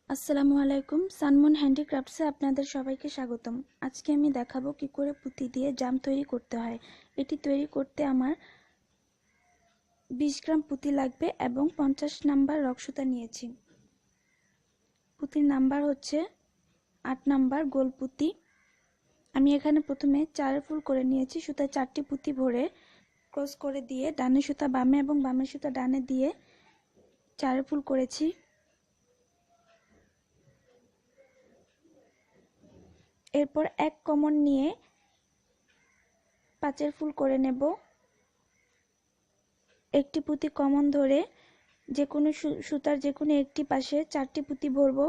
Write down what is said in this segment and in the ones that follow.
আসসালামু আলাইকুম। সানমুন হ্যান্ডিক্রাফটসে আপনাদের সবাইকে স্বাগতম। আজকে আমি দেখাবো কি করে পুঁতি দিয়ে জাম তৈরি করতে হয়। এটি তৈরি করতে আমার 20 গ্রাম পুঁতি লাগবে এবং 50 নাম্বার রক্সুতা নিয়েছি। পুঁতির নাম্বার হচ্ছে 8 নাম্বার গোল পুঁতি। আমি এখানে প্রথমে 4 ফুল করে নিয়েছি। সুতায় 4টি পুঁতি ভরে ক্রস করে দিয়ে ডানে সুতা বামে এবং বামে সুতা ডানে দিয়ে 4 ফুল করেছি। এরপর এক কমন নিয়ে 5 ফুল করে নেব। একটি পুঁতি কমন ধরে যে কোনো সুতার যে কোনো একটি পাশে 4টি পুঁতি ভরব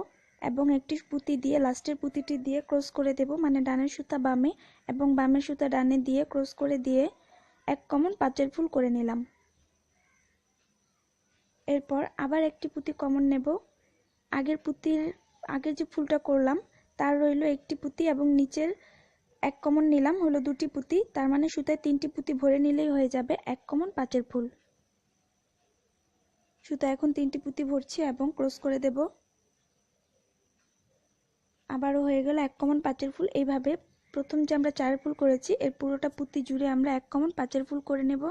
এবং একটি পুঁতি দিয়ে লাস্টের পুঁতিটি দিয়ে ক্রস করে দেব, মানে ডানের সুতা বামে এবং বামের সুতা ডানে দিয়ে ক্রস করে দিয়ে এক কমন 5 ফুল করে নিলাম। এরপর আবার একটি পুঁতি কমন নেব। আগের যে ফুলটা করলাম তার রইল একটি পুঁতি এবং নিচের এক কমন নিলাম হলো 2টি পুঁতি, তার মানে সুতায় 3টি পুঁতি ভরে নিলেই হয়ে যাবে এক কমন 5 ফুল। সুতা এখন 3টি পুঁতি ভরছি এবং ক্রস করে দেব। আবারও হয়ে গেল এক কমন 5 ফুল। এইভাবে প্রথম যে আমরা 4 ফুল করেছি এর পুরোটা পুঁতি জুড়ে আমরা এক কমন 5 ফুল করে নেব।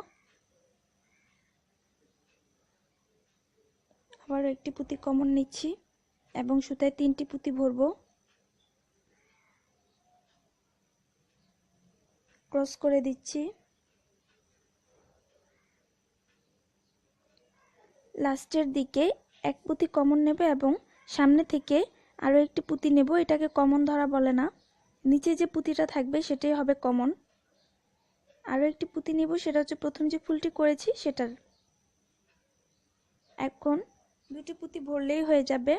আবারও একটি পুঁতি কমন নিচ্ছি এবং সুতায় 3টি পুঁতি ভরব, ক্রস করে দিচ্ছি। লাস্টের দিকে এক পুঁতি কমন নেব এবং সামনে থেকে আরও একটি পুঁতি নেব। এটাকে কমন ধরা বলে না, নিচে যে পুঁতিটা থাকবে সেটাই হবে কমন। আরও একটি পুঁতি নেব, সেটা হচ্ছে প্রথম যে ফুলটি করেছি সেটার। এখন 2টি পুঁতি ভরলেই হয়ে যাবে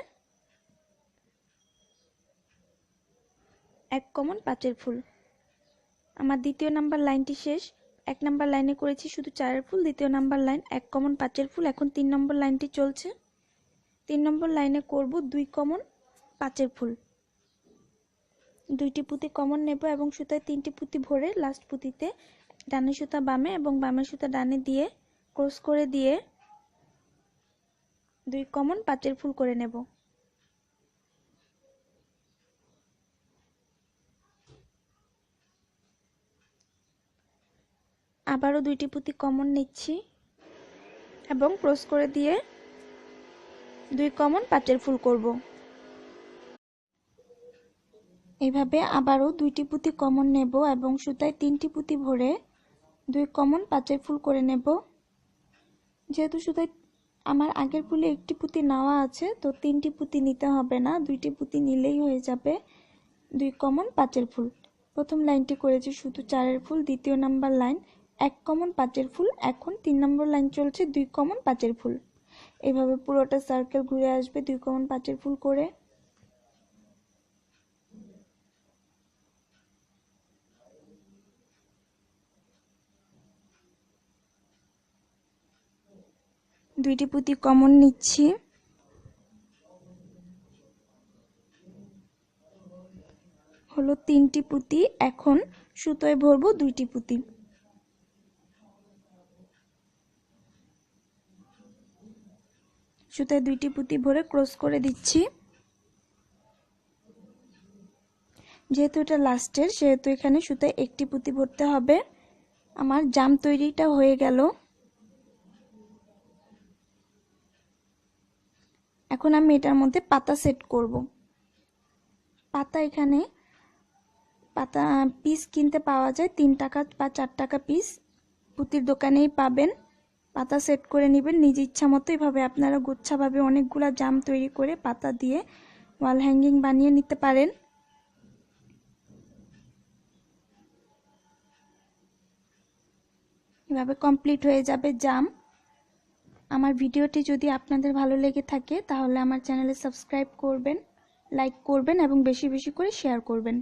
এক কমন 5 ফুল। আমার দ্বিতীয় নাম্বার লাইনটি শেষ। 1 নাম্বার লাইনে করেছি শুধু 4 ফুল, দ্বিতীয় নাম্বার লাইন এক কমন 5 ফুল। এখন 3 নম্বর লাইনটি চলছে। 3 নম্বর লাইনে করব 2 কমন 5 ফুল। 2টি পুঁতি কমন নেব এবং সুতায় 3টি পুঁতি ভরে লাস্ট পুঁতিতে ডানে সুতা বামে এবং বামের সুতা ডানে দিয়ে ক্রস করে দিয়ে 2 কমন 5 ফুল করে নেব। আবারও 2টি পুঁতি কমন নিচ্ছি এবং ক্রস করে দিয়ে 2 কমন 5 ফুল করব। এইভাবে আবারও 2টি পুঁতি কমন নেব এবং সুতায় 3টি পুঁতি ভরে 2 কমন 5 ফুল করে নেব। যেহেতু সুতায় আমার আগের ফুলে একটি পুঁতি নেওয়া আছে, তো 3টি পুঁতি নিতে হবে না, 2টি পুঁতি নিলেই হয়ে যাবে 2 কমন 5 ফুল। প্রথম লাইনটি করেছি শুধু 4 ফুল, দ্বিতীয় নাম্বার লাইন এক কমন 5 ফুল। এখন 3 নম্বর লাইন চলছে 2 কমন 5 ফুল। এইভাবে পুরোটা সার্কেল ঘুরে আসবে 2 কমন 5 ফুল করে। দুইটি পুঁতি কমন নিচ্ছি হলো 3টি পুঁতি। এখন সুতোয় ভরবো 2টি পুঁতি। সুতোয় 2টি পুঁতি ভরে ক্রস করে দিচ্ছি। যেহেতু এটা লাস্টের সেহেতু এখানে সুতোয় একটি পুঁতি ভরতে হবে। আমার জাম তৈরিটা হয়ে গেল। এখন আমি এটার মধ্যে পাতা সেট করব। পাতা এখানে পাতা পিস কিনতে পাওয়া যায় 3 টাকা বা 4 টাকা পিস, পুঁতির দোকানেই পাবেন। পাতা সেট করে নেবেন নিজ ইচ্ছা মতো। এভাবে আপনারা গুচ্ছাভাবে অনেকগুলা জাম তৈরি করে পাতা দিয়ে ওয়াল হ্যাঙ্গিং বানিয়ে নিতে পারেন। এভাবে কমপ্লিট হয়ে যাবে জাম। আমার ভিডিওটি যদি আপনাদের ভালো লেগে থাকে তাহলে আমার চ্যানেলে সাবস্ক্রাইব করবেন, লাইক করবেন এবং বেশি বেশি করে শেয়ার করবেন।